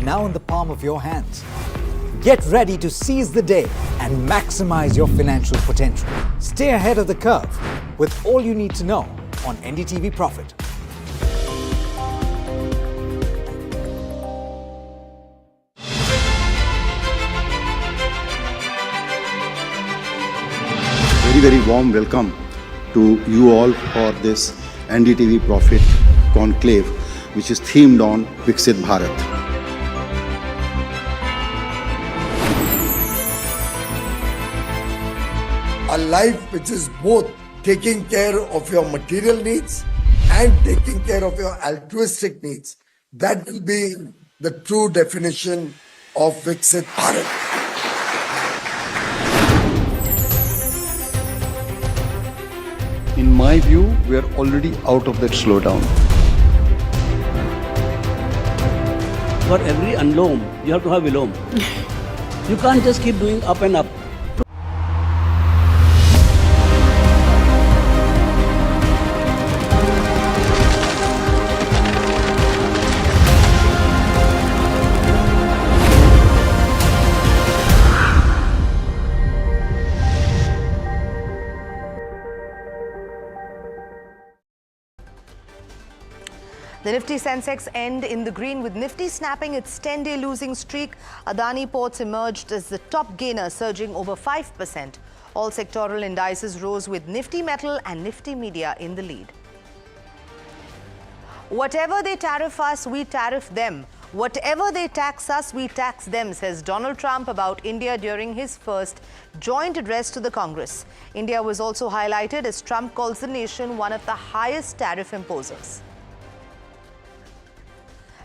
now in the palm of your hands. Get ready to seize the day and maximize your financial potential. Stay ahead of the curve with all you need to know on NDTV Profit. Very warm welcome to you all for this NDTV Profit Conclave, which is themed on Viksit Bharat. A life which is both taking care of your material needs and taking care of your altruistic needs. That will be the true definition of Viksit Bharat. In my view, we are already out of that slowdown. For every unlom, you have to have vilom. You can't just keep doing up and up. The Nifty Sensex end in the green with Nifty snapping its 10-day losing streak. Adani Ports emerged as the top gainer, surging over 5%. All sectoral indices rose with Nifty Metal and Nifty Media in the lead. Whatever they tariff us, we tariff them. Whatever they tax us, we tax them, says Donald Trump about India during his first joint address to the Congress. India was also highlighted as Trump calls the nation one of the highest tariff imposers.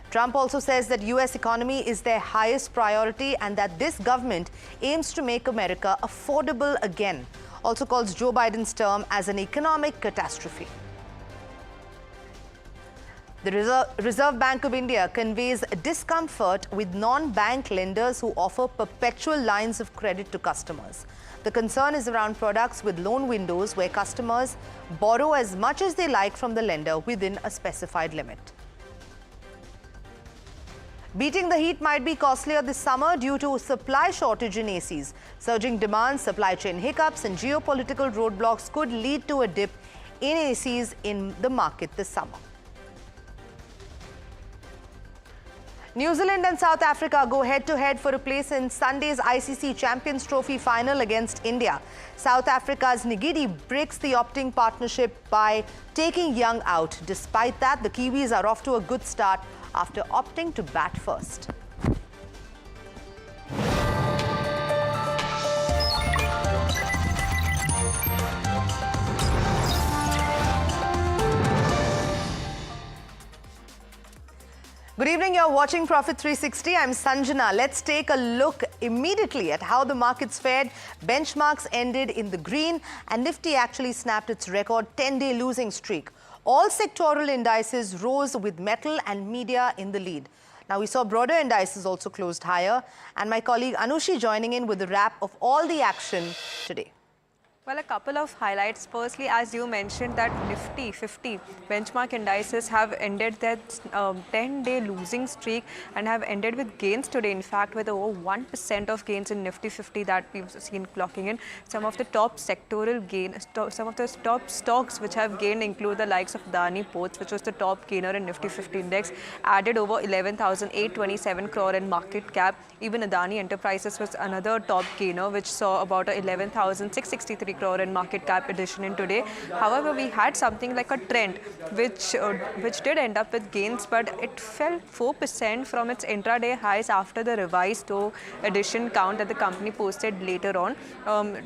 Trump also says that US economy is their highest priority and that this government aims to make America affordable again. Also calls Joe Biden's term as an economic catastrophe. The Reserve Bank of India conveys discomfort with non-bank lenders who offer perpetual lines of credit to customers. The concern is around products with loan windows where customers borrow as much as they like from the lender within a specified limit. Beating the heat might be costlier this summer due to supply shortage in ACs. Surging demand, supply chain hiccups and geopolitical roadblocks could lead to a dip in ACs in the market this summer. New Zealand and South Africa go head-to-head for a place in Sunday's ICC Champions Trophy final against India. South Africa's Ngidi breaks the opting partnership by taking Young out. Despite that, the Kiwis are off to a good start after opting to bat first. Good evening, you're watching Profit 360. I'm Sanjana. Let's take a look immediately at how the markets fared. Benchmarks ended in the green and Nifty actually snapped its record 10-day losing streak. All sectoral indices rose with metal and media in the lead. Now, we saw broader indices also closed higher. And my colleague Anushi joining in with a wrap of all the action today. Well, a couple of highlights. Firstly, as you mentioned, that Nifty 50 benchmark indices have ended their 10-day losing streak and have ended with gains today. In fact, with over 1% of gains in Nifty 50 that we've seen clocking in. Some of the top sectoral gains, some of the top stocks which have gained include the likes of Adani Ports, which was the top gainer in Nifty 50 index, added over 11,827 crore in market cap. Even Adani Enterprises was another top gainer, which saw about 11,663 crore in market cap addition in today. However, we had something like a trend which did end up with gains, but it fell 4% from its intraday highs after the revised addition count that the company posted later on.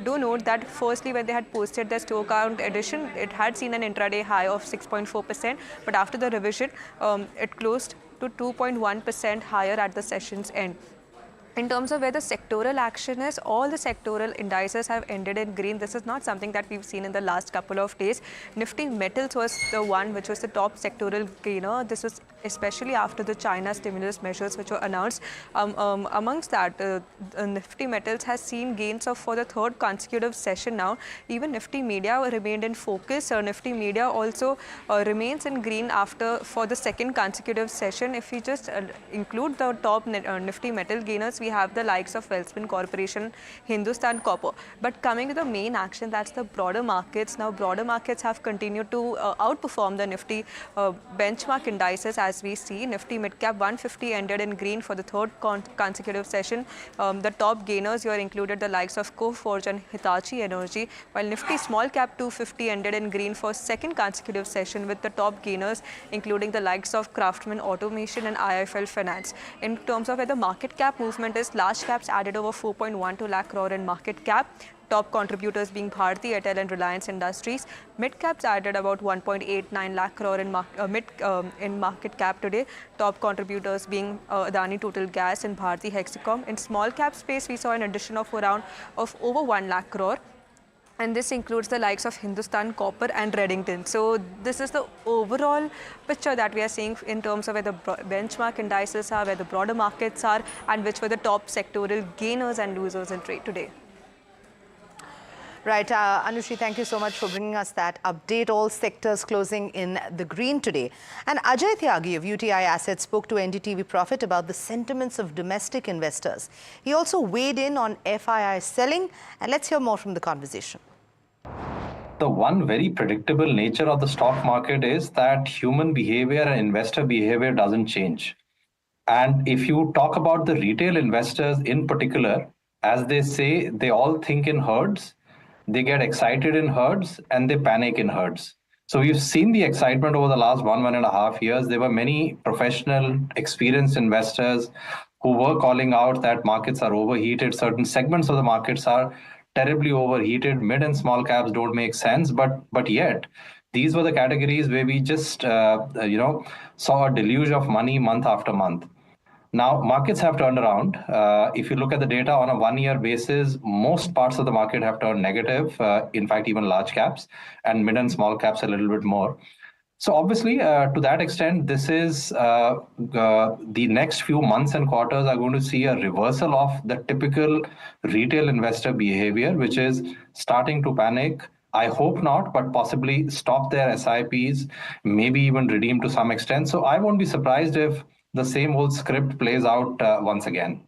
Do note that firstly, when they had posted their store count addition, it had seen an intraday high of 6.4%, but after the revision, it closed to 2.1% higher at the session's end. In terms of where the sectoral action is, all the sectoral indices have ended in green. This is not something that we've seen in the last couple of days. Nifty Metals was the one which was the top sectoral gainer. This was especially after the China stimulus measures which were announced. Amongst that, Nifty Metals has seen gains for the third consecutive session now. Even Nifty Media remained in focus. Nifty Media also remains in green for the second consecutive session. If we just include the top Nifty Metal gainers, we have the likes of Welspun Corporation, Hindustan Copper. But coming to the main action, that's the broader markets. Now, broader markets have continued to outperform the Nifty benchmark indices. As we see, Nifty Midcap 150 ended in green for the third consecutive session. The top gainers here included the likes of Coforge and Hitachi Energy, while Nifty Small Cap 250 ended in green for second consecutive session, with the top gainers including the likes of Craftsman Automation and IIFL Finance. In terms of where the market cap movement is, large caps added over 4.12 lakh crore in market cap. Top contributors being Bharti Airtel and Reliance Industries. Mid caps added about 1.89 lakh crore in market cap today. Top contributors being Adani Total Gas and Bharti Hexacom. In small cap space, we saw an addition of over 1 lakh crore. And this includes the likes of Hindustan Copper and Reddington. So this is the overall picture that we are seeing in terms of where the benchmark indices are, where the broader markets are, and which were the top sectoral gainers and losers in trade today. Right, Anushri, thank you so much for bringing us that update. All sectors closing in the green today. And Ajay Tyagi of UTI Assets spoke to NDTV Profit about the sentiments of domestic investors. He also weighed in on FII selling, and let's hear more from the conversation. The one very predictable nature of the stock market is that human behavior and investor behavior doesn't change. And if you talk about the retail investors in particular, as they say, they all think in herds. They get excited in herds and they panic in herds. So we've seen the excitement over the last 1.5 years. There were many professional, experienced investors who were calling out that markets are overheated. Certain segments of the markets are terribly overheated. Mid and small caps don't make sense. But yet, these were the categories where we just saw a deluge of money month after month. Now, markets have turned around. If you look at the data on a one-year basis, most parts of the market have turned negative, in fact, even large caps, and mid and small caps a little bit more. So obviously, to that extent, this is the next few months and quarters are going to see a reversal of the typical retail investor behavior, which is starting to panic. I hope not, but possibly stop their SIPs, maybe even redeem to some extent. So I won't be surprised if the same old script plays out once again.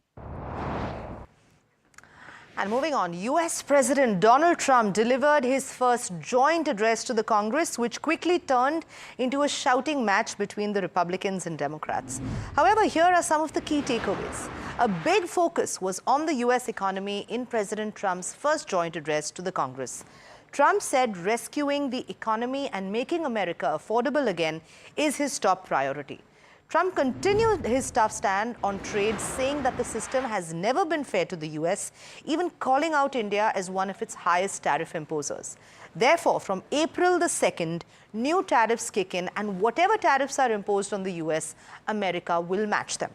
And moving on, US President Donald Trump delivered his first joint address to the Congress, which quickly turned into a shouting match between the Republicans and Democrats. However, here are some of the key takeaways. A big focus was on the US economy in President Trump's first joint address to the Congress. Trump said rescuing the economy and making America affordable again is his top priority. Trump continued his tough stand on trade, saying that the system has never been fair to the US, even calling out India as one of its highest tariff imposers. Therefore, from April the 2nd, new tariffs kick in, and whatever tariffs are imposed on the US, America will match them.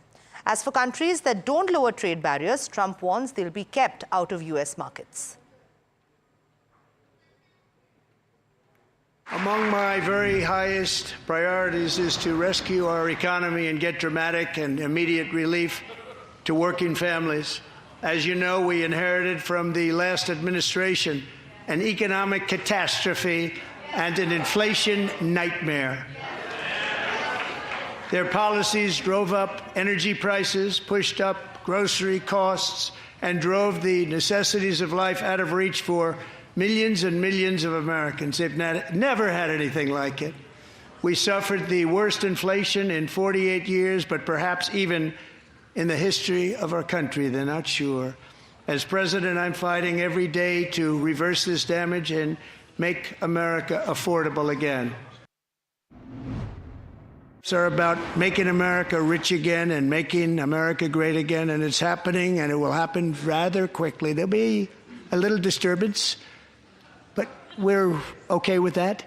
As for countries that don't lower trade barriers, Trump warns they'll be kept out of US markets. Among my very highest priorities is to rescue our economy and get dramatic and immediate relief to working families. As you know, we inherited from the last administration an economic catastrophe and an inflation nightmare. Their policies drove up energy prices, pushed up grocery costs, and drove the necessities of life out of reach for millions and millions of Americans. They've never had anything like it. We suffered the worst inflation in 48 years, but perhaps even in the history of our country. They're not sure. As president, I'm fighting every day to reverse this damage and make America affordable again. Are about making America rich again and making America great again, and it's happening, and it will happen rather quickly. There'll be a little disturbance, but we're okay with that.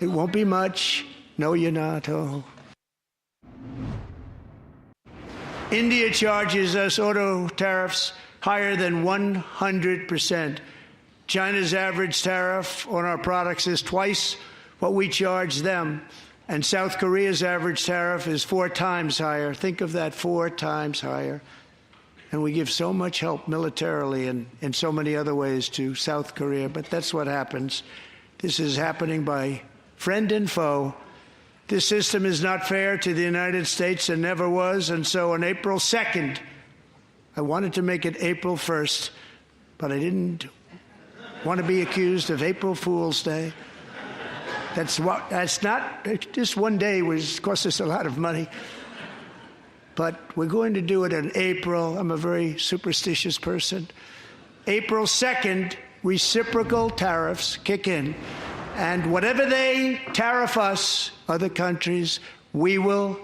It won't be much. No, you're not. Oh. India charges us auto tariffs higher than 100%. China's average tariff on our products is twice what we charge them. And South Korea's average tariff is 4 times higher. Think of that, 4 times higher. And we give so much help militarily and in so many other ways to South Korea, but that's what happens. This is happening by friend and foe. This system is not fair to the United States and never was, and so on April 2nd, I wanted to make it April 1st, but I didn't want to be accused of April Fool's Day. That's not, just one day cost us a lot of money. But we're going to do it in April. I'm a very superstitious person. April 2nd, reciprocal tariffs kick in. And whatever they tariff us, other countries, we will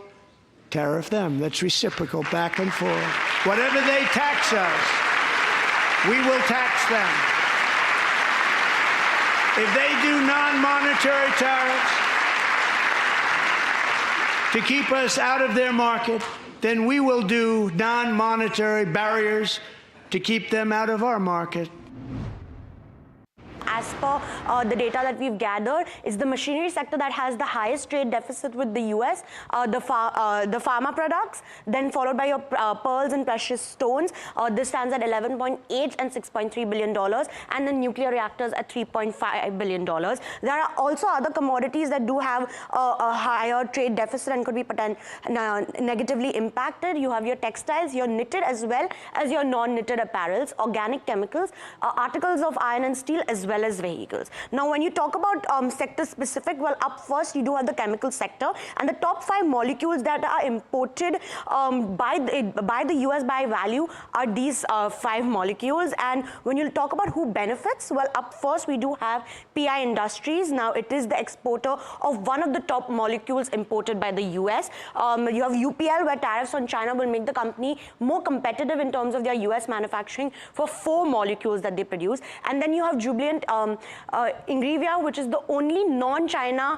tariff them. That's reciprocal, back and forth. Whatever they tax us, we will tax them. If they do non-monetary tariffs to keep us out of their market, then we will do non-monetary barriers to keep them out of our market. As per the data that we've gathered, it's the machinery sector that has the highest trade deficit with the US, the pharma products, then followed by your pearls and precious stones. This stands at $11.8 and $6.3 billion, and the nuclear reactors at $3.5 billion. There are also other commodities that do have a higher trade deficit and could be negatively impacted. You have your textiles, your knitted as well as your non-knitted apparels, organic chemicals, articles of iron and steel, as well as vehicles. Now, when you talk about sector specific, well, up first you do have the chemical sector, and the top 5 molecules that are imported by the US by value are these 5 molecules. And when you talk about who benefits, well, up first we do have PI Industries. Now, it is the exporter of one of the top molecules imported by the US. You have UPL, where tariffs on China will make the company more competitive in terms of their US manufacturing for 4 molecules that they produce. And then you have Jubilant Ingrevia, which is the only non-China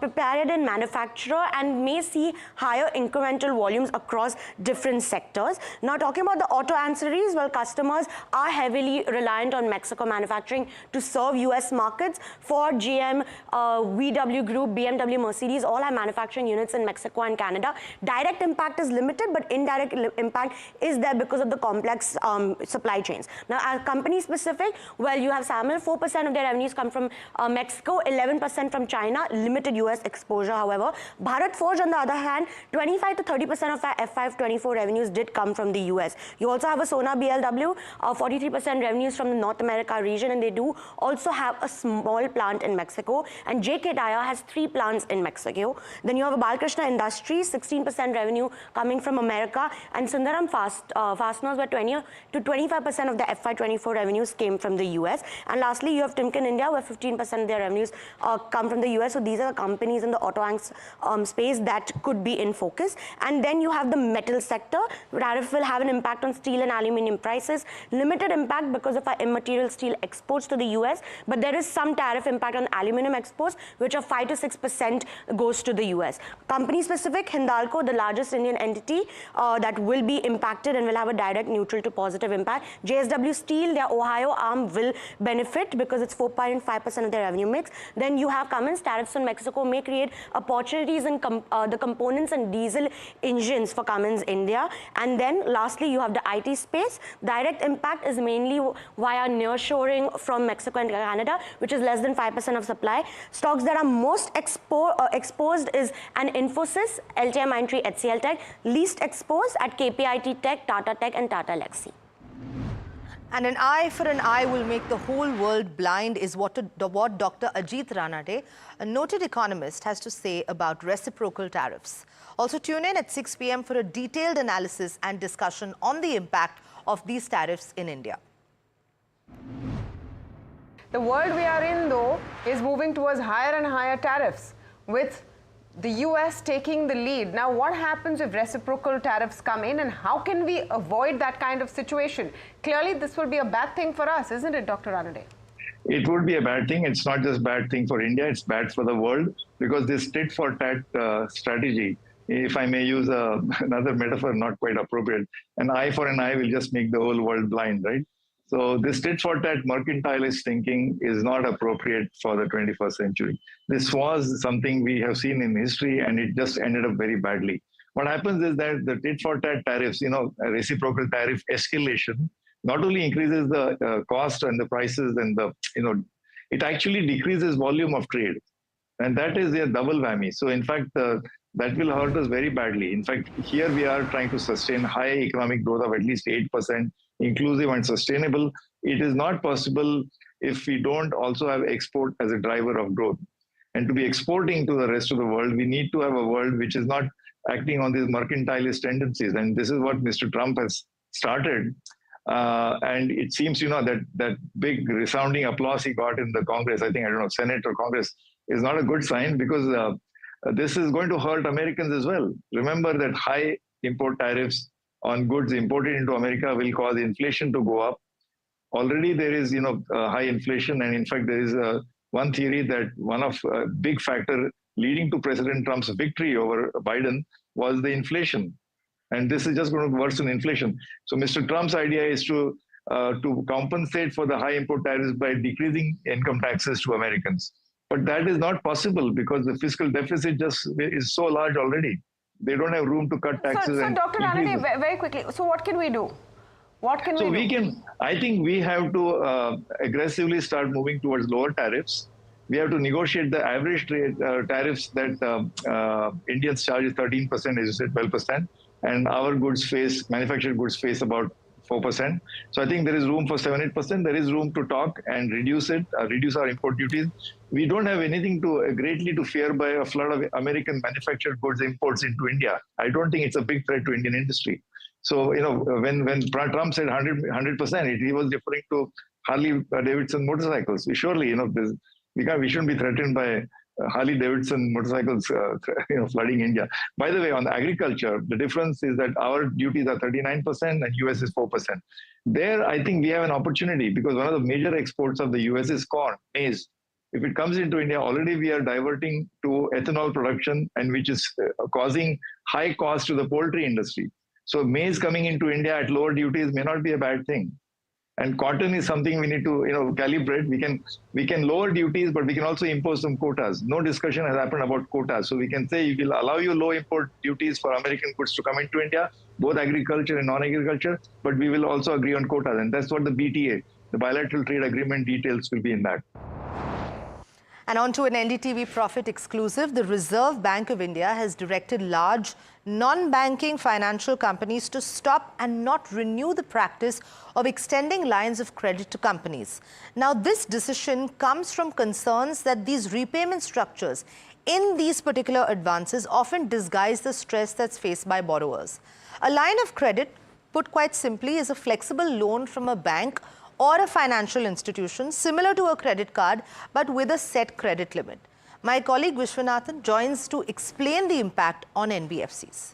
preparedin manufacturer and may see higher incremental volumes across different sectors. Now, talking about the auto ancillaries, well, customers are heavily reliant on Mexico manufacturing to serve US markets. For GM, VW Group, BMW, Mercedes, all have manufacturing units in Mexico and Canada. Direct impact is limited, but indirect impact is there because of the complex supply chains. Now, as company specific, well, you have SAMIL, 4% of their revenues come from Mexico, 11% from China, limited US exposure, however. Bharat Forge, on the other hand, 25 to 30% of our F524 revenues did come from the US. You also have a Sona BLW, 43% revenues from the North America region, and they do also have a small plant in Mexico. And JK Tyre has 3 plants in Mexico. Then you have a Balkrishna Industries, 16% revenue coming from America, and Sundaram Fasteners, where 20 to 25% of the FY24 revenues came from the US. And lastly, you have Timken India, where 15% of their revenues come from the US. So these are the companies in the auto space that could be in focus. And then you have the metal sector. Tariff will have an impact on steel and aluminium prices. Limited impact because of our immaterial steel exports to the US, but there is some tariff impact on aluminium exports, which are 5 to 6% goes to the US. Company specific, Hindalco, the largest Indian entity that will be impacted and will have a direct neutral to positive impact. JSW Steel, their Ohio arm, will benefit because it's 4.5% of their revenue mix. Then you have Cummins. Tariffs on Mexico may create opportunities in the components and diesel engines for Cummins India. And then lastly, you have the IT space. Direct impact is mainly via nearshoring from Mexico and Canada, which is less than 5% of supply. Stocks that are most exposed is an Infosys, LTIMindtree, HCL Tech. Least exposed at KPIT Tech, Tata Tech, and Tata Elxsi. And an eye for an eye will make the whole world blind is what Dr. Ajit Ranade, a noted economist, has to say about reciprocal tariffs. Also tune in at 6 p.m. for a detailed analysis and discussion on the impact of these tariffs in India. The world we are in, though, is moving towards higher and higher tariffs, with the US taking the lead. Now, what happens if reciprocal tariffs come in, and how can we avoid that kind of situation? Clearly, this will be a bad thing for us, isn't it, Dr. Ranade? It would be a bad thing. It's not just bad thing for India, it's bad for the world, because this tit for tat strategy, if I may use another metaphor, not quite appropriate, an eye for an eye will just make the whole world blind, right? So this tit-for-tat mercantilist thinking is not appropriate for the 21st century. This was something we have seen in history, and it just ended up very badly. What happens is that the tit-for-tat tariffs, a reciprocal tariff escalation, not only increases the cost and the prices and it actually decreases volume of trade. And that is a double whammy. So in fact, that will hurt us very badly. In fact, here we are trying to sustain high economic growth of at least 8%, inclusive and sustainable. It is not possible if we don't also have export as a driver of growth. And to be exporting to the rest of the world, we need to have a world which is not acting on these mercantilist tendencies. And this is what Mr. Trump has started. And it seems, that big resounding applause he got in the Congress, I don't know, Senate or Congress, is not a good sign, because this is going to hurt Americans as well. Remember that high import tariffs on goods imported into America will cause inflation to go up. Already there is, high inflation. And in fact, there is one theory that one of big factor leading to President Trump's victory over Biden was the inflation. And this is just going to worsen inflation. So Mr. Trump's idea is to compensate for the high import tariffs by decreasing income taxes to Americans. But that is not possible because the fiscal deficit just is so large already. They don't have room to cut taxes. So Dr. Ranade, very quickly, so what can we do? What can we do? I think we have to aggressively start moving towards lower tariffs. We have to negotiate the average trade tariffs that Indians charge is 13%, as you said, 12%. And our manufactured goods face about 4%. So I think there is room for 7-8%. There is room to talk and reduce it, reduce our import duties. We don't have anything greatly to fear by a flood of American manufactured goods imports into India. I don't think it's a big threat to Indian industry. So, when Trump said 100%, he was referring to Harley Davidson motorcycles. Surely, we shouldn't be threatened by Harley Davidson motorcycles, flooding India. By the way, on agriculture, the difference is that our duties are 39% and US is 4%. There, I think we have an opportunity because one of the major exports of the US is corn, maize. If it comes into India, already we are diverting to ethanol production, and which is causing high cost to the poultry industry. So maize coming into India at lower duties may not be a bad thing. And cotton is something we need to, calibrate. We can lower duties, but we can also impose some quotas. No discussion has happened about quotas. So we can say we will allow you low import duties for American goods to come into India, both agriculture and non-agriculture, but we will also agree on quotas. And that's what the BTA, the bilateral trade agreement details will be in that. And on to an NDTV Profit exclusive. The Reserve Bank of India has directed large non-banking financial companies to stop and not renew the practice of extending lines of credit to companies. Now, this decision comes from concerns that these repayment structures in these particular advances often disguise the stress that's faced by borrowers. A line of credit, put quite simply, is a flexible loan from a bank or a financial institution similar to a credit card but with a set credit limit. My colleague Vishwanathan joins to explain the impact on NBFCs.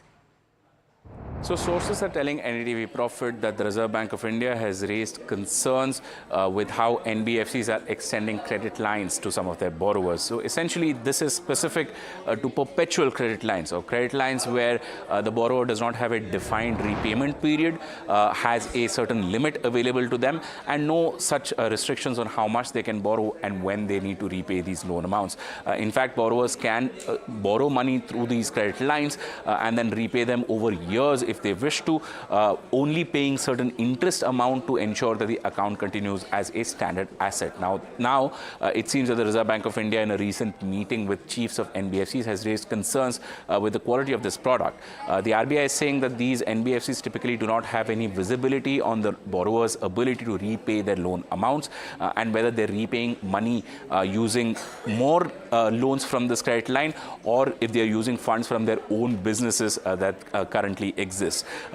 So sources are telling NDTV Profit that the Reserve Bank of India has raised concerns with how NBFCs are extending credit lines to some of their borrowers. So essentially, this is specific to perpetual credit lines, or credit lines where the borrower does not have a defined repayment period, has a certain limit available to them, and no such restrictions on how much they can borrow and when they need to repay these loan amounts. In fact, borrowers can borrow money through these credit lines and then repay them over years if they wish to, only paying certain interest amount to ensure that the account continues as a standard asset. Now it seems that the Reserve Bank of India, in a recent meeting with chiefs of NBFCs, has raised concerns with the quality of this product. The RBI is saying that these NBFCs typically do not have any visibility on the borrower's ability to repay their loan amounts and whether they're repaying money using more loans from this credit line, or if they're using funds from their own businesses that currently exist.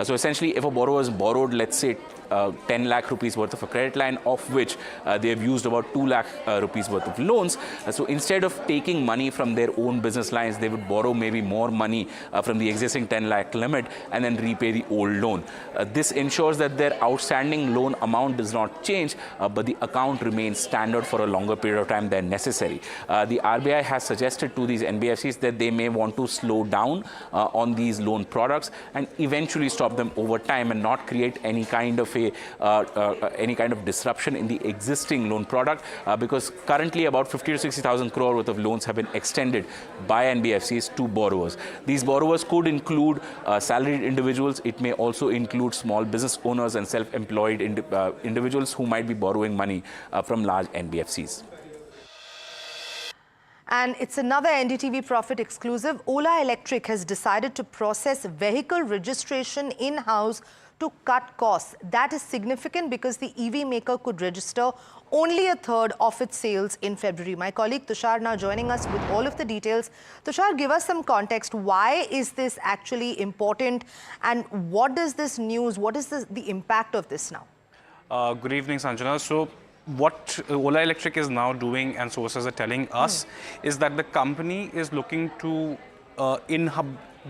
So essentially, if a borrower has borrowed, let's say, 10 lakh rupees worth of a credit line, of which they have used about 2 lakh rupees worth of loans. So instead of taking money from their own business lines, they would borrow maybe more money from the existing 10 lakh limit and then repay the old loan. This ensures that their outstanding loan amount does not change, but the account remains standard for a longer period of time than necessary. The RBI has suggested to these NBFCs that they may want to slow down on these loan products and eventually stop them over time and not create any kind of a away any kind of disruption in the existing loan product, because currently about 50 to 60,000 crore worth of loans have been extended by NBFCs to borrowers. These borrowers could include salaried individuals. It may also include small business owners and self-employed individuals who might be borrowing money from large NBFCs. And it's another NDTV Profit exclusive. Ola Electric has decided to process vehicle registration in-house to cut costs. That is significant because the EV maker could register only a third of its sales in February. My colleague Tushar now joining us with all of the details. Tushar, give us some context. Why is this actually important, and what does this news, what is the impact of this now? Good evening, Sanjana. So what Ola Electric is now doing, and sources are telling us, is that the company is looking to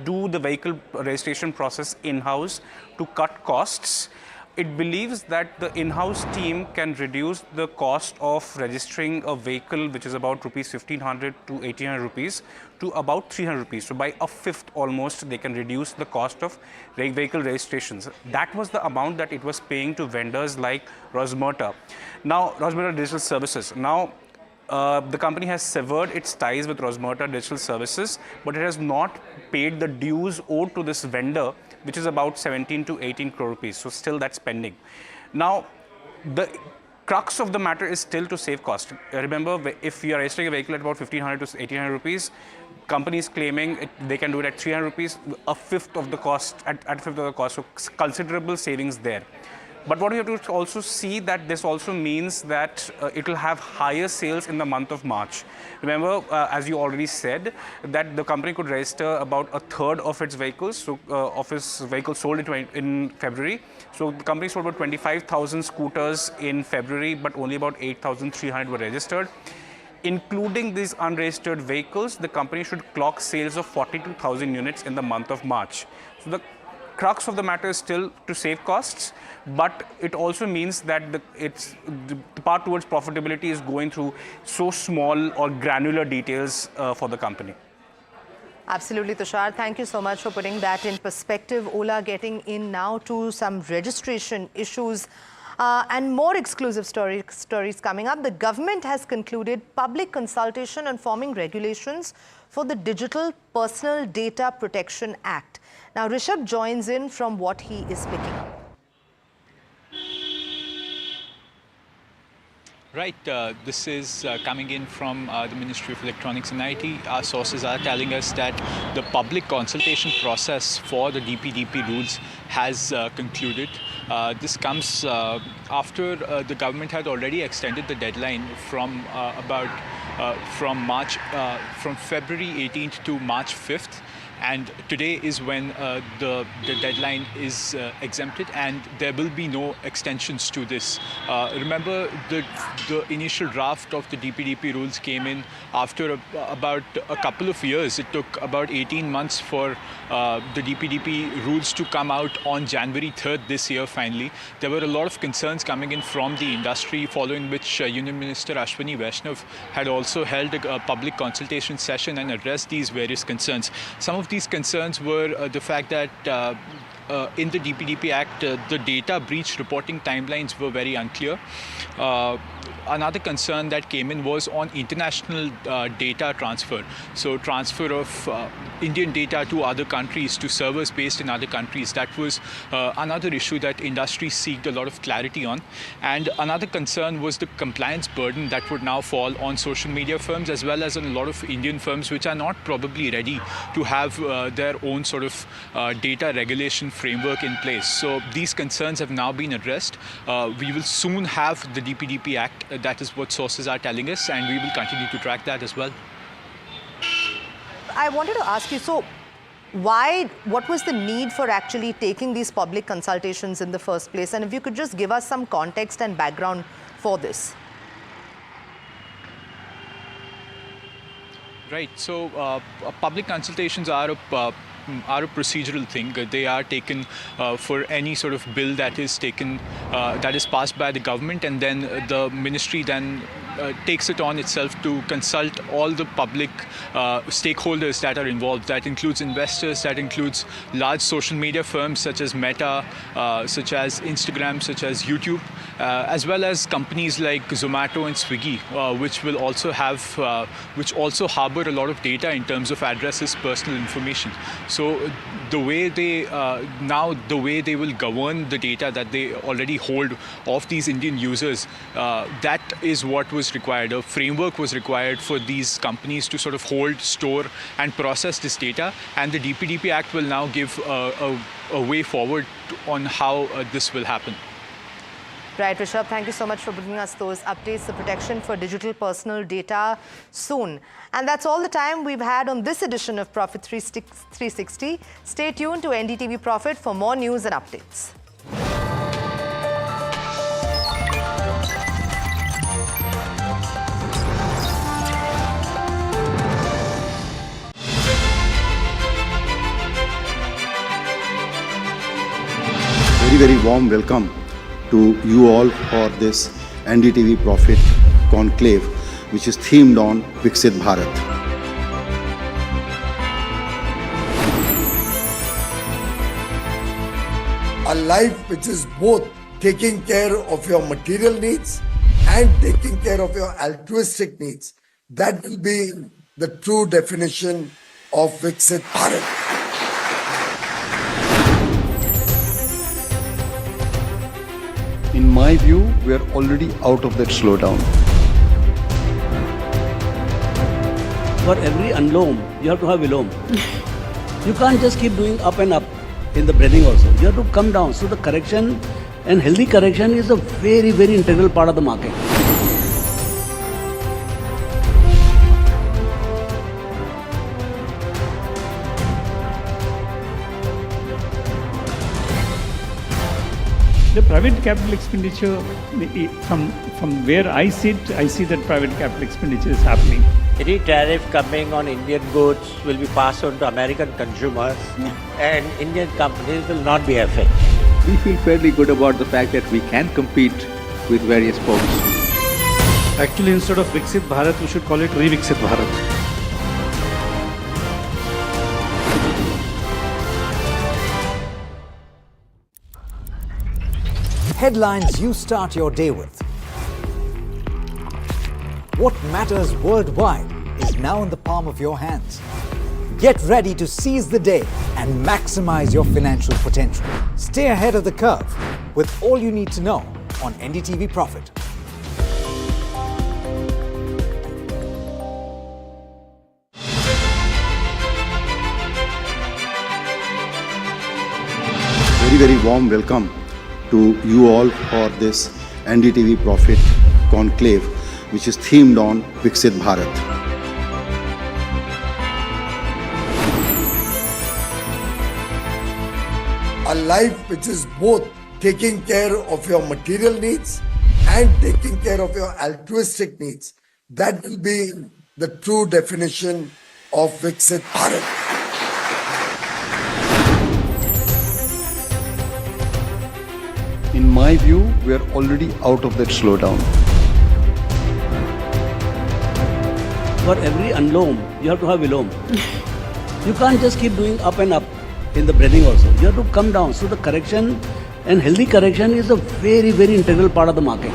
do the vehicle registration process in-house to cut costs. It believes that the in-house team can reduce the cost of registering a vehicle, which is about rupees 1,500 to 1,800 rupees, to about 300 rupees. So by a fifth almost, they can reduce the cost of vehicle registrations. That was the amount that it was paying to vendors like Rosmerta. Now, Rosmerta Digital Services. Now, the company has severed its ties with Rosmerta Digital Services, but it has not paid the dues owed to this vendor, which is about 17 to 18 crore rupees. So still that's pending. Now, the crux of the matter is still to save cost. Remember, if you are registering a vehicle at about 1,500 to 1,800 rupees, companies claiming they can do it at 300 rupees, a fifth of the cost, at a fifth of the cost. So considerable savings there. But what we have to also see that this also means that it will have higher sales in the month of March. Remember, as you already said, that the company could register about a third of its vehicles, so of its vehicles sold in February. So the company sold about 25,000 scooters in February, but only about 8,300 were registered. Including these unregistered vehicles, the company should clock sales of 42,000 units in the month of March. So the crux of the matter is still to save costs, but it also means that the part towards profitability is going through so small or granular details for the company. Absolutely, Tushar. Thank you so much for putting that in perspective. Ola getting in now to some registration issues and more exclusive stories coming up. The government has concluded public consultation on forming regulations for the Digital Personal Data Protection Act. Now, Rishabh joins in from what he is picking up. Right, this is coming in from the Ministry of Electronics and IT. Our sources are telling us that the public consultation process for the DPDP rules has concluded. This comes after the government had already extended the deadline from from February 18th to March 5th. And today is when the deadline is exempted, and there will be no extensions to this. Remember, the initial draft of the DPDP rules came in after about a couple of years. It took about 18 months for the DPDP rules to come out on January 3rd this year, finally. There were a lot of concerns coming in from the industry, following which Union Minister Ashwini Vaishnav had also held a public consultation session and addressed these various concerns. Some of these concerns were the fact that in the DPDP Act, the data breach reporting timelines were very unclear. Another concern that came in was on international data transfer. So transfer of Indian data to other countries, to servers based in other countries. That was another issue that industry seeked a lot of clarity on. And another concern was the compliance burden that would now fall on social media firms, as well as on a lot of Indian firms which are not probably ready to have their own sort of data regulation framework in place. So these concerns have now been addressed. We will soon have the DPDP Act. That is what sources are telling us, and we will continue to track that as well. I wanted to ask you, so what was the need for actually taking these public consultations in the first place? And if you could just give us some context and background for this. Right. So public consultations are a procedural thing. They are taken for any sort of bill that is taken, that is passed by the government, and then the ministry then takes it on itself to consult all the public stakeholders that are involved. That includes investors, that includes large social media firms such as Meta, such as Instagram, such as YouTube, as well as companies like Zomato and Swiggy, which also harbor a lot of data in terms of addresses, personal information. So the way they will govern the data that they already hold of these Indian users, that is what was required. A framework was required for these companies to sort of hold, store and process this data, and the DPDP Act will now give a way forward on how this will happen. Right, Rishabh, thank you so much for bringing us those updates, the protection for digital personal data soon. And that's all the time we've had on this edition of Profit 360. Stay tuned to NDTV Profit for more news and updates. Very warm welcome to you all for this NDTV Profit Conclave, which is themed on Viksit Bharat. A life which is both taking care of your material needs and taking care of your altruistic needs. That will be the true definition of Viksit Bharat. In my view, we are already out of that slowdown. For every unloam, you have to have vilom. You can't just keep doing up and up in the breathing also. You have to come down. So the correction and healthy correction is a very, very integral part of the market. The private capital expenditure, from where I sit, I see that private capital expenditure is happening. Any tariff coming on Indian goods will be passed on to American consumers, and Indian companies will not be affected. We feel fairly good about the fact that we can compete with various ports. Actually, instead of Viksit Bharat, we should call it Re-Viksit Bharat. Headlines you start your day with. What matters worldwide is now in the palm of your hands. Get ready to seize the day and maximize your financial potential. Stay ahead of the curve with all you need to know on NDTV Profit. Very warm welcome to you all for this NDTV Profit Conclave, which is themed on Viksit Bharat. A life which is both taking care of your material needs and taking care of your altruistic needs. That will be the true definition of Viksit Bharat. In my view, we are already out of that slowdown. For every unloam, you have to have vilom. You can't just keep doing up and up in the breathing also. You have to come down. So the correction and healthy correction is a very, very integral part of the market.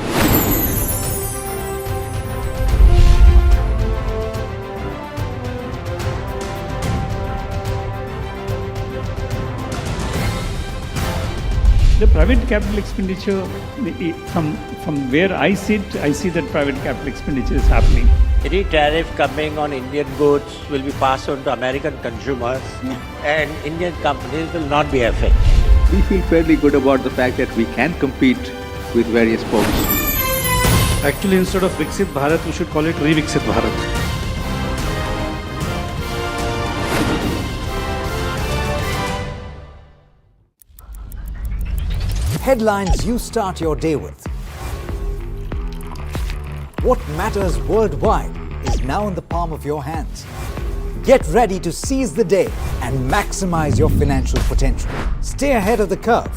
The private capital expenditure, from where I sit, I see that private capital expenditure is happening. Any tariff coming on Indian goods will be passed on to American consumers, and Indian companies will not be affected. We feel fairly good about the fact that we can compete with various ports. Actually, instead of Viksit Bharat, we should call it Re-Viksit Bharat. Headlines you start your day with. What matters worldwide is now in the palm of your hands. Get ready to seize the day and maximize your financial potential. Stay ahead of the curve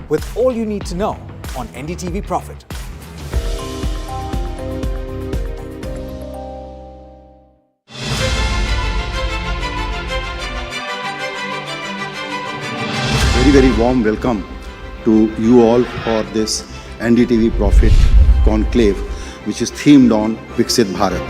with all you need to know on NDTV Profit. very, very warm welcome to you all for this NDTV Profit Conclave, which is themed on Viksit Bharat.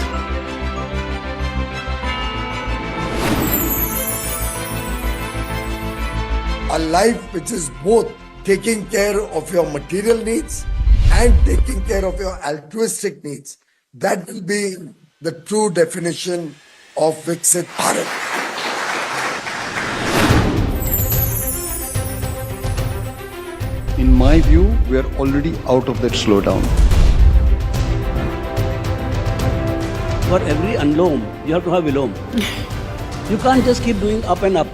A life which is both taking care of your material needs and taking care of your altruistic needs. That will be the true definition of Viksit Bharat. In my view, we are already out of that slowdown. For every unloam, you have to have vilom. You can't just keep doing up and up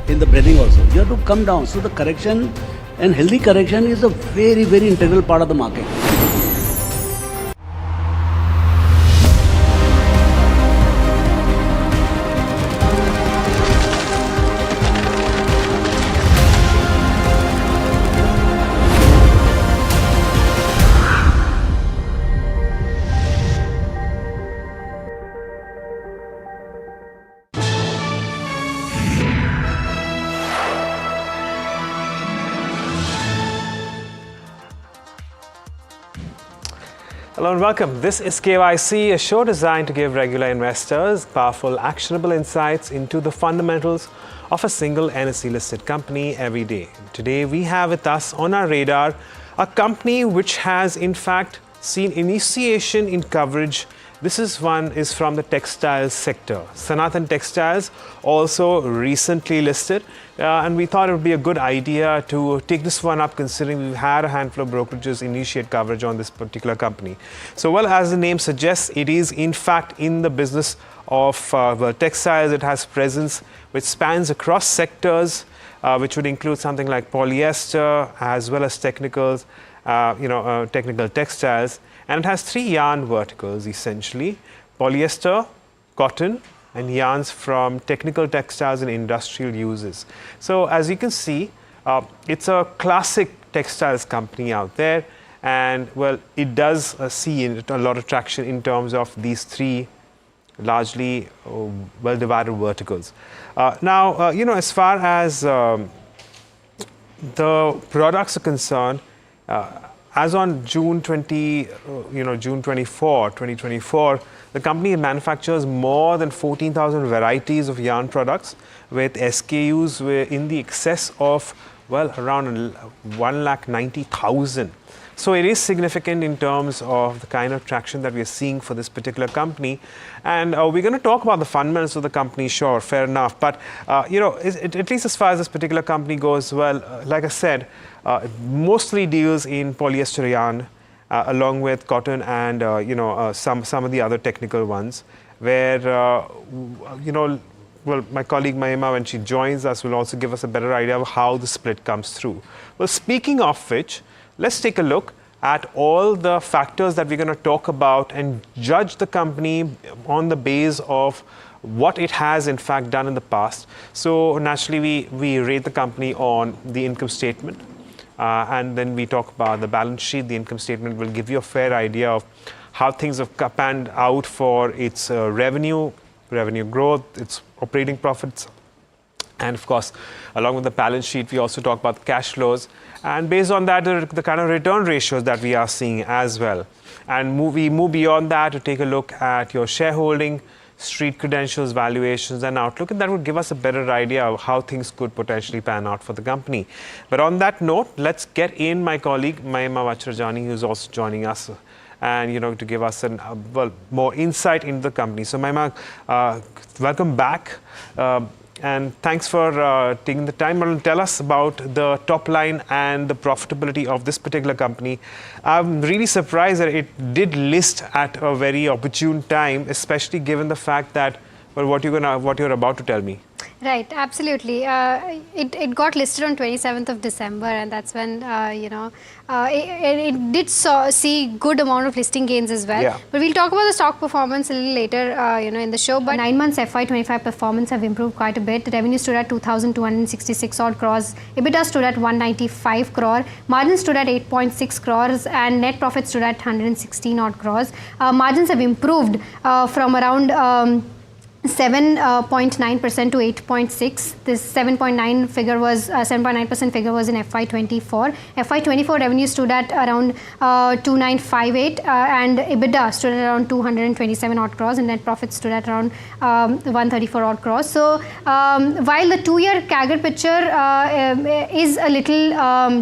in the breathing also. You have to come down. So the correction and healthy correction is a very, very integral part of the market. Hello and welcome. This is KYC, a show designed to give regular investors powerful, actionable insights into the fundamentals of a single NSE-listed company every day. Today, we have with us on our radar a company which has, in fact, seen initiation in coverage. This one is from the textiles sector. Sanathan Textiles also recently listed, and we thought it would be a good idea to take this one up, considering we've had a handful of brokerages initiate coverage on this particular company. So, well, as the name suggests, it is in fact in the business of textiles. It has presence which spans across sectors, which would include something like polyester as well as technicals, technical textiles. And it has three yarn verticals, essentially: polyester, cotton, and yarns from technical textiles and industrial uses. So as you can see, it's a classic textiles company out there, and well, it does see a lot of traction in terms of these three largely well-divided verticals. As far as the products are concerned, as on June 24, 2024, the company manufactures more than 14,000 varieties of yarn products with SKUs in the excess of, well, around 190,000. So it is significant in terms of the kind of traction that we are seeing for this particular company. And we're going to talk about the fundamentals of the company, sure, fair enough. But, at least as far as this particular company goes, well, like I said, mostly deals in polyester yarn, along with cotton and, some of the other technical ones, where, well, my colleague Mahima, when she joins us, will also give us a better idea of how the split comes through. Well, speaking of which, let's take a look at all the factors that we're going to talk about and judge the company on the base of what it has in fact done in the past. So naturally, we rate the company on the income statement, and then we talk about the balance sheet. The income statement will give you a fair idea of how things have panned out for its revenue growth, its operating profits. And of course, along with the balance sheet, we also talk about the cash flows. And based on that, the kind of return ratios that we are seeing as well. And we move beyond that to take a look at your shareholding, street credentials, valuations, and outlook. And that would give us a better idea of how things could potentially pan out for the company. But on that note, let's get in my colleague, Mahima Vachrajani, who's also joining us, and to give us more insight into the company. So Mahima, welcome back. And thanks for taking the time to tell us about the top line and the profitability of this particular company. I'm really surprised that it did list at a very opportune time, especially given the fact that, well, what you're about to tell me. Right, absolutely. It got listed on 27th of December, and that's when it did see good amount of listing gains as well. Yeah. But we'll talk about the stock performance a little later, in the show. But 9 months FY25 performance have improved quite a bit. The revenue stood at 2,266 odd crores. EBITDA stood at 195 crore. Margins stood at 8.6 crores, and net profit stood at 116 odd crores. Margins have improved from around 7.9% to 8.6. This 7.9% figure was in FY24. FY24 revenue stood at around 2958 and EBITDA stood at around 227 odd crores and net profit stood at around 134 odd crores. So while the 2-year CAGR picture is a little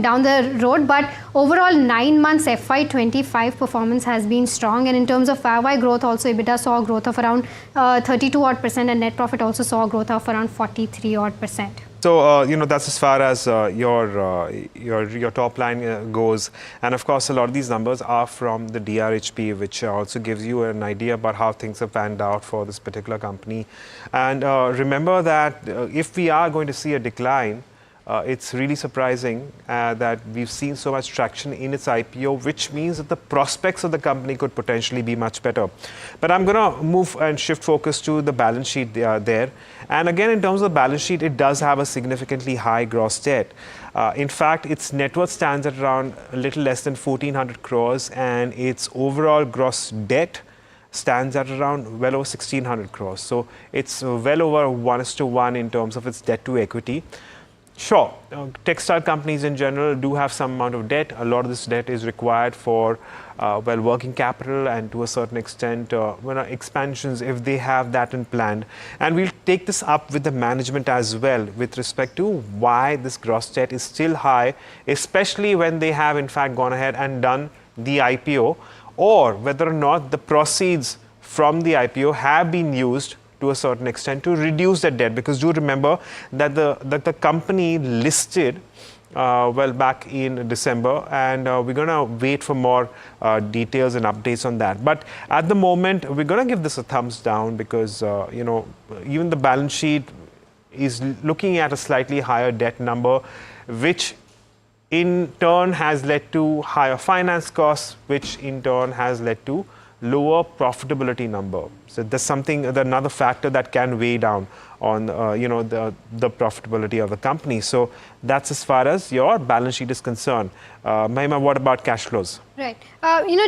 down the road, but overall 9 months FY25 performance has been strong, and in terms of YY growth also EBITDA saw a growth of around 32 odd percent and net profit also saw a growth of around 43 odd percent. So, that's as far as your top line goes. And of course, a lot of these numbers are from the DRHP, which also gives you an idea about how things have panned out for this particular company. And remember that if we are going to see a decline, it's really surprising that we've seen so much traction in its IPO, which means that the prospects of the company could potentially be much better. But I'm going to move and shift focus to the balance sheet there. And again, in terms of the balance sheet, it does have a significantly high gross debt. In fact, its net worth stands at around a little less than 1,400 crores, and its overall gross debt stands at around well over 1,600 crores. So it's well over 1:1 in terms of its debt to equity. Sure, textile companies in general do have some amount of debt. A lot of this debt is required for working capital and to a certain extent expansions if they have that in plan. And we'll take this up with the management as well with respect to why this gross debt is still high, especially when they have in fact gone ahead and done the IPO, or whether or not the proceeds from the IPO have been used to a certain extent to reduce the debt, because do remember that the company listed back in December, and we're going to wait for more details and updates on that. But at the moment, we're going to give this a thumbs down because even the balance sheet is looking at a slightly higher debt number, which in turn has led to higher finance costs, which in turn has led to lower profitability number. So there's another factor that can weigh down on the profitability of the company. So that's as far as your balance sheet is concerned. Mahima, what about cash flows? Right.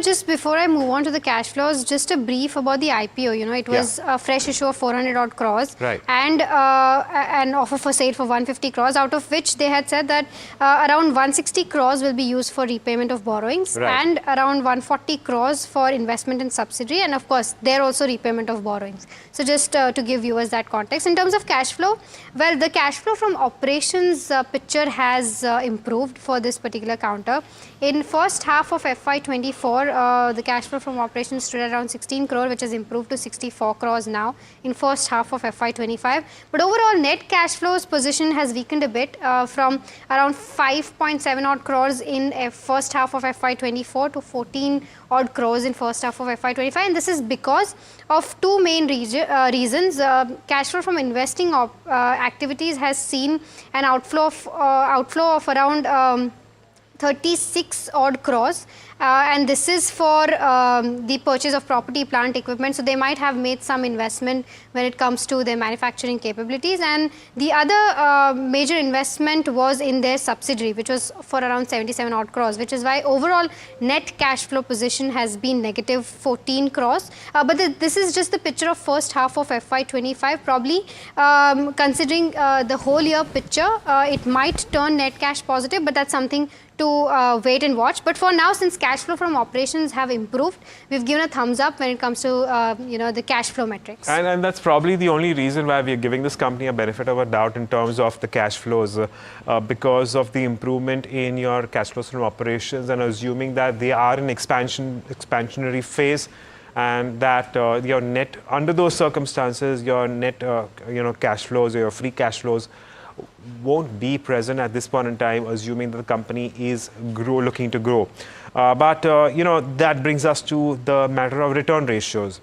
Just before I move on to the cash flows, just a brief about the IPO. It was a fresh issue of 400 odd crores, right, and an offer for sale for 150 crores, out of which they had said that around 160 crores will be used for repayment of borrowings, right, and around 140 crores for investment in subsidiary, and of course there also repayment of borrowings. So just to give viewers that context. In terms of cash flow, well, the cash flow from operations picture has improved for this particular counter. In first half of FY24, the cash flow from operations stood at around 16 crore, which has improved to 64 crores now in first half of FY25. But overall, net cash flows position has weakened a bit from around 5.7 odd crores in first half of FY24 to 14 odd crores in first half of FY25. And this is because of two main reasons. Cash flow from investing activities has seen an outflow of around 36 odd crores, and this is for the purchase of property, plant, equipment. So they might have made some investment when it comes to their manufacturing capabilities. And the other major investment was in their subsidiary, which was for around 77 odd crores, which is why overall net cash flow position has been negative 14 crores. But this is just the picture of first half of FY25. Probably considering the whole year picture, it might turn net cash positive, but that's something to wait and watch. But for now, since cash flow from operations have improved, we've given a thumbs up when it comes to the cash flow metrics. And that's probably the only reason why we're giving this company a benefit of a doubt in terms of the cash flows, because of the improvement in your cash flows from operations, and assuming that they are in expansionary phase, and that your net, under those circumstances, your net cash flows or your free cash flows won't be present at this point in time, assuming that the company is looking to grow. But that brings us to the matter of return ratios.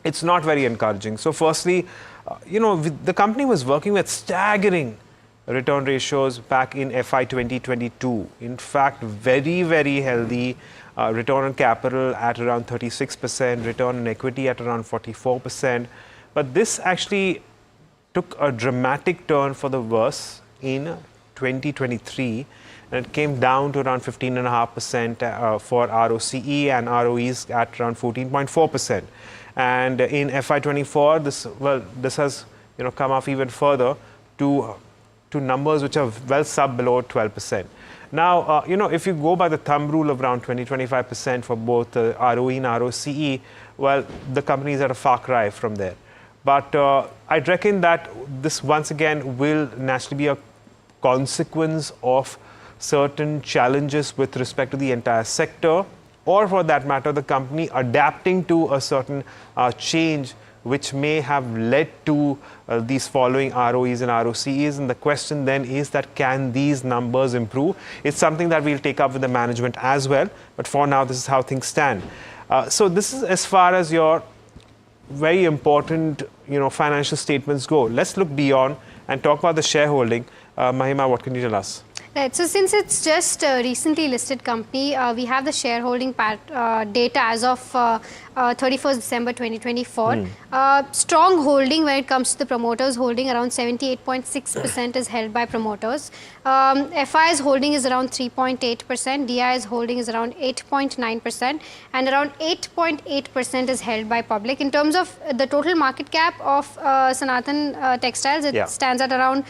It's not very encouraging. So firstly, the company was working with staggering return ratios back in FY 2022. In fact, very, very healthy return on capital at around 36%, return on equity at around 44%. But this actually took a dramatic turn for the worse in 2023, and it came down to around 15.5% for ROCE, and ROEs at around 14.4%. And in FY24, this has come off even further to numbers which are well below 12%. Now, if you go by the thumb rule of around 20-25% for both ROE and ROCE, well, the company is at a far cry from there. But I'd reckon that this once again will naturally be a consequence of certain challenges with respect to the entire sector, or for that matter, the company adapting to a certain change which may have led to these following ROEs and ROCEs. And the question then is that can these numbers improve? It's something that we'll take up with the management as well. But for now, this is how things stand. So this is as far as your very important financial statements go. Let's look beyond and talk about the shareholding. Mahima, what can you tell us? Right. So since it's just a recently listed company, we have the shareholding data as of 31st December 2024. Strong holding when it comes to the promoters holding, around 78.6% is held by promoters. FI's holding is around 3.8%, DI's holding is around 8.9%, and around 8.8% is held by public. In terms of the total market cap of Sanathan Textiles, it stands at around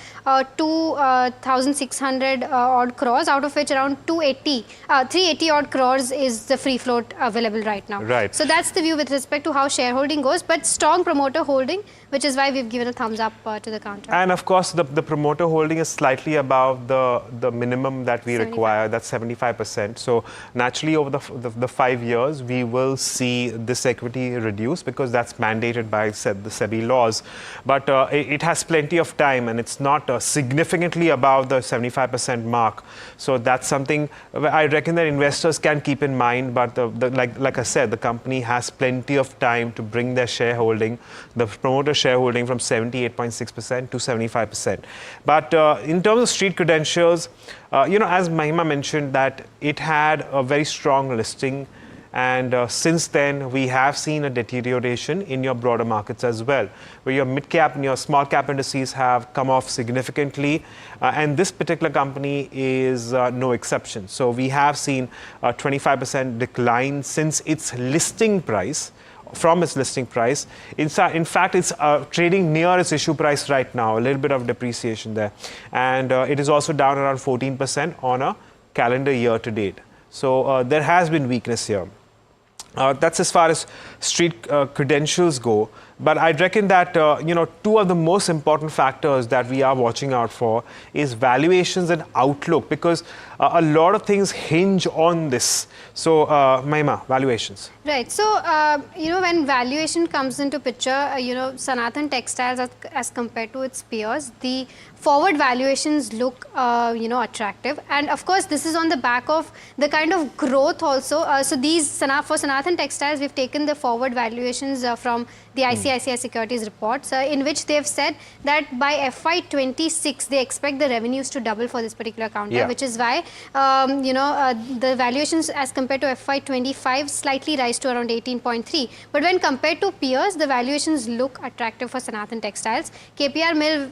2,600 odd crores, out of which around 380 odd crores is the free float available right now. Right. So that's the view with respect to how shareholding goes, but strong promoter holding, which is why we've given a thumbs up to the counter. And of course, the promoter holding is slightly above the minimum that we require, that's 75%. So naturally, over the 5 years, we will see this equity reduce because that's mandated by the SEBI laws. But it has plenty of time, and it's not significantly above the 75% mark. So that's something I reckon that investors can keep in mind. But like I said, the company has plenty of time to bring their shareholding, the promoter shareholding, from 78.6% to 75%. But in terms of street credentials, as Mahima mentioned, that it had a very strong listing. And since then, we have seen a deterioration in your broader markets as well, where your mid-cap and your small-cap indices have come off significantly. And this particular company is no exception. So we have seen a 25% decline since its listing price. From its listing price. In fact, it's trading near its issue price right now, a little bit of depreciation there. And it is also down around 14% on a calendar year to date. So there has been weakness here. That's as far as street credentials go. But I'd reckon that, two of the most important factors that we are watching out for is valuations and outlook, because a lot of things hinge on this. So, Mahima, valuations. Right. So, when valuation comes into picture, Sanathan Textiles, as compared to its peers, the forward valuations look, attractive. And of course, this is on the back of the kind of growth also. So, for Sanathan Textiles, we've taken the forward valuations from the ICICI Securities reports, in which they have said that by FY26, they expect the revenues to double for this particular counter, which is why, the valuations as compared to FY25 slightly rise to around 18.3. But when compared to peers, the valuations look attractive for Sanathan Textiles. KPR Mill,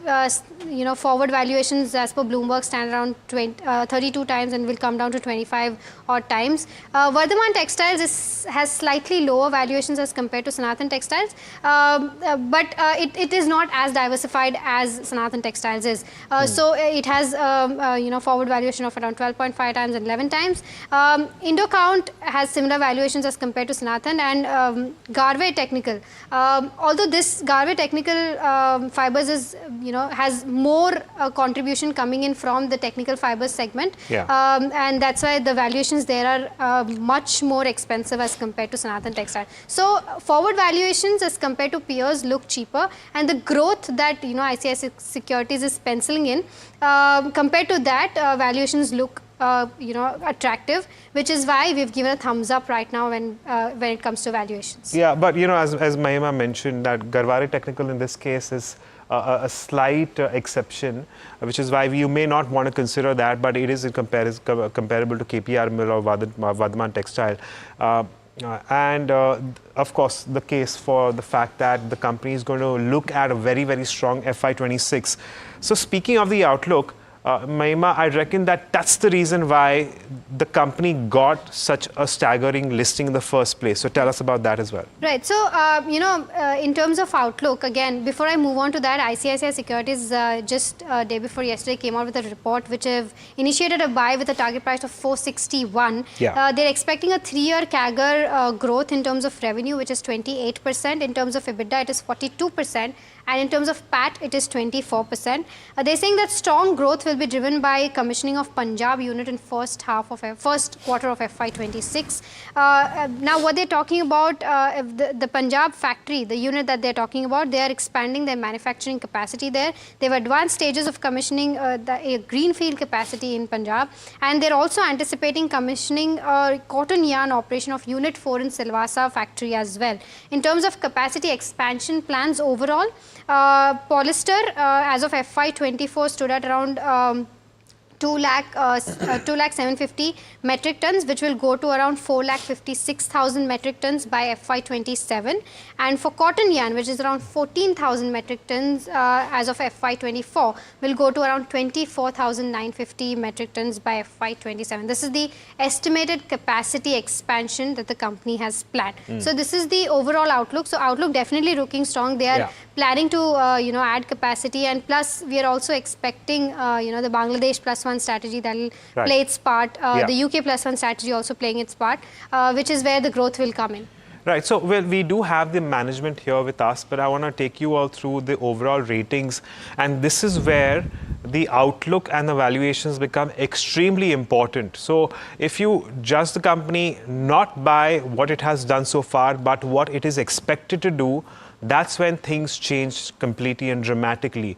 forward valuations as per Bloomberg stand around 32 times and will come down to 25 odd times. Vardhaman Textiles has slightly lower valuations as compared to Sanathan Textiles, but it is not as diversified as Sanathan Textiles is. So it has forward valuation of around 12.5 times and 11 times. Indocount has similar valuations as compared to Sanathan, and Garvey Technical. Although this Garvey Technical Fibers is has more contribution coming in from the technical fibers segment, and that's why the valuations there are much more expensive as compared to Sanathan Textile. So forward valuations as compared to peers look cheaper, and the growth that ICICI Securities is penciling in, compared to that, valuations look attractive, which is why we've given a thumbs up right now when it comes to valuations. Yeah, but as Mahima mentioned, that Garvey Technical in this case is a slight exception, which is why you may not want to consider that, but it is comparable to KPR Mill or Vardhaman Textile. And of course, the case for the fact that the company is going to look at a very, very strong FY26. So speaking of the outlook, Mahima, I reckon that's the reason why the company got such a staggering listing in the first place. So tell us about that as well. Right. So, in terms of outlook, again, before I move on to that, ICICI Securities just day before yesterday came out with a report which have initiated a buy with a target price of 461. Yeah. They're expecting a 3-year CAGR growth in terms of revenue, which is 28%. In terms of EBITDA, it is 42%. And in terms of PAT, it is 24%. They're saying that strong growth will be driven by commissioning of Punjab unit in first quarter of FY26. Now, what they're talking about, the Punjab factory, the unit that they're talking about, they are expanding their manufacturing capacity there. They have advanced stages of commissioning a greenfield capacity in Punjab, and they're also anticipating commissioning cotton yarn operation of Unit 4 in Silvassa factory as well. In terms of capacity expansion plans overall, polyester as of FY24 stood at around 2,750 metric tons, which will go to around 4,56,000 metric tons by FY27. And for cotton yarn, which is around 14,000 metric tons as of FY24, will go to around 24,950 metric tons by FY27. This is the estimated capacity expansion that the company has planned. So this is the overall outlook. So outlook definitely looking strong. They are planning to add capacity, and plus we are also expecting the Bangladesh +1 strategy that will play its part, the UK +1 strategy also playing its part, which is where the growth will come in. Right. So, well, we do have the management here with us, but I want to take you all through the overall ratings. And this is where the outlook and the valuations become extremely important. So, if you judge the company not by what it has done so far, but what it is expected to do, that's when things change completely and dramatically.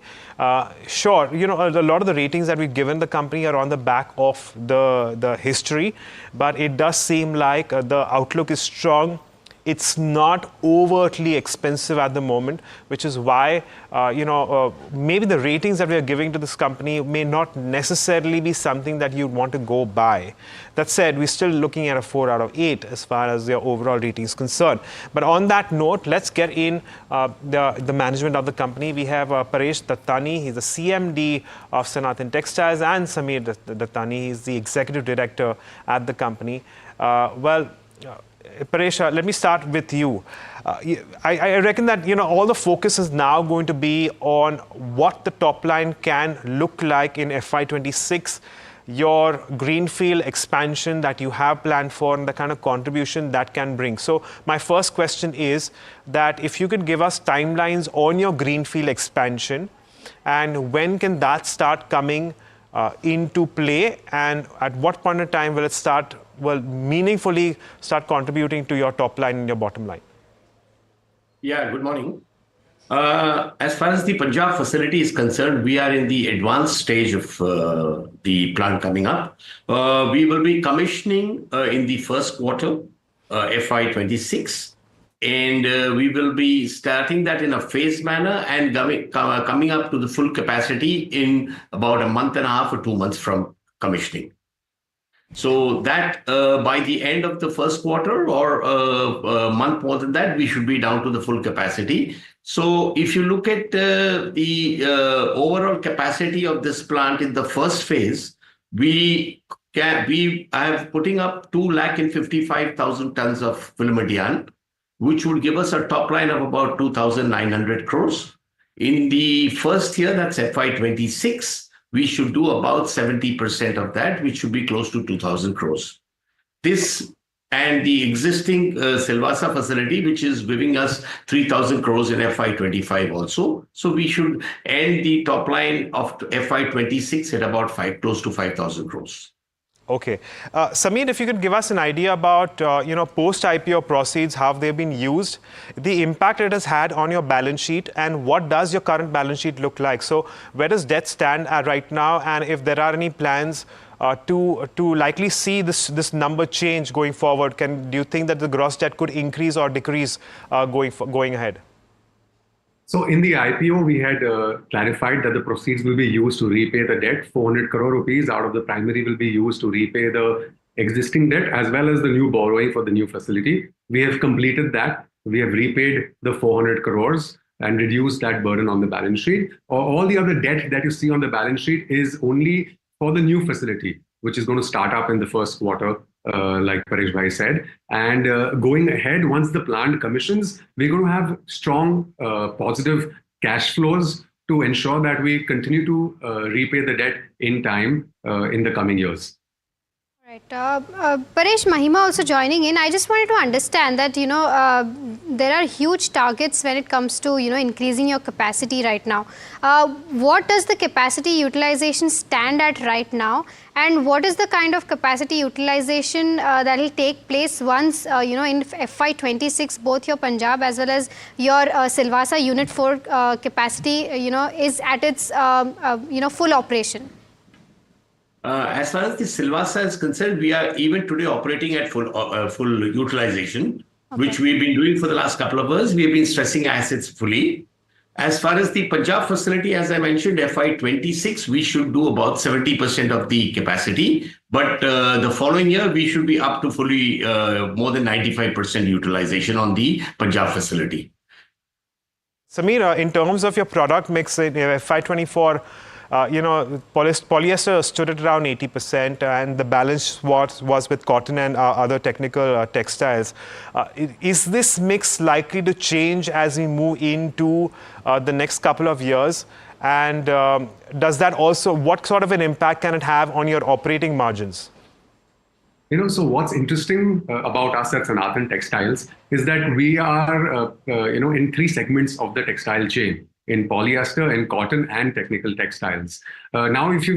Sure, a lot of the ratings that we've given the company are on the back of the history, but it does seem like the outlook is strong. It's not overtly expensive at the moment, which is why, maybe the ratings that we are giving to this company may not necessarily be something that you'd want to go buy. That said, we're still looking at a 4 out of 8 as far as their overall rating is concerned. But on that note, let's get in the management of the company. We have Paresh Dattani. He's the CMD of Sanatan Textiles, and Sameer Dattani. He's the Executive Director at the company. Paresh, let me start with you. I reckon that all the focus is now going to be on what the top line can look like in FY26, your greenfield expansion that you have planned for, and the kind of contribution that can bring. So my first question is that if you could give us timelines on your greenfield expansion, and when can that start coming into play, and at what point in time will it meaningfully start contributing to your top line and your bottom line? Yeah, good morning. As far as the Punjab facility is concerned, we are in the advanced stage of the plant coming up. We will be commissioning in the first quarter, FY26. And we will be starting that in a phased manner and coming up to the full capacity in about a month and a half or 2 months from commissioning. So that by the end of the first quarter or a month more than that, we should be down to the full capacity. So if you look at the overall capacity of this plant in the first phase, we are putting up 255,000 tons of filament yarn, which would give us a top line of about 2,900 crores. In the first year, that's FY26, we should do about 70% of that, which should be close to 2,000 crores. This and the existing Silvassa facility, which is giving us 3,000 crores in FY25 also. So we should end the top line of FY26 at about close to 5,000 crores. Okay. Sameer, if you could give us an idea about, post-IPO proceeds, how they've been used, the impact it has had on your balance sheet, and what does your current balance sheet look like? So where does debt stand right now, and if there are any plans to likely see this number change going forward, do you think that the gross debt could increase or decrease going ahead? So in the IPO, we had clarified that the proceeds will be used to repay the debt. 400 crore rupees out of the primary will be used to repay the existing debt as well as the new borrowing for the new facility. We have completed that. We have repaid the 400 crores. and reduce that burden on the balance sheet. All the other debt that you see on the balance sheet is only for the new facility, which is going to start up in the first quarter, like Paresh Bhai said. And going ahead, once the plant commissions, we're going to have strong positive cash flows to ensure that we continue to repay the debt in time in the coming years. Right. Paresh, Mahima also joining in. I just wanted to understand that, there are huge targets when it comes to, increasing your capacity right now. What does the capacity utilization stand at right now? And what is the kind of capacity utilization that will take place once, in FY26, both your Punjab as well as your Silvassa Unit 4 capacity, is at its, full operation? As far as the Silvassa is concerned, we are even today operating at full utilization, which we've been doing for the last couple of years. We've been stressing assets fully. As far as the Punjab facility, as I mentioned, FY26, we should do about 70% of the capacity. But the following year, we should be up to fully more than 95% utilization on the Punjab facility. Samir, in terms of your product mix in FY24, polyester stood at around 80%, and the balance was with cotton and other technical textiles. Is this mix likely to change as we move into the next couple of years? And does that also, what sort of an impact can it have on your operating margins? So what's interesting about us at Sanathan Textiles is that we are, in three segments of the textile chain: in polyester, in cotton, and technical textiles. Now, if you've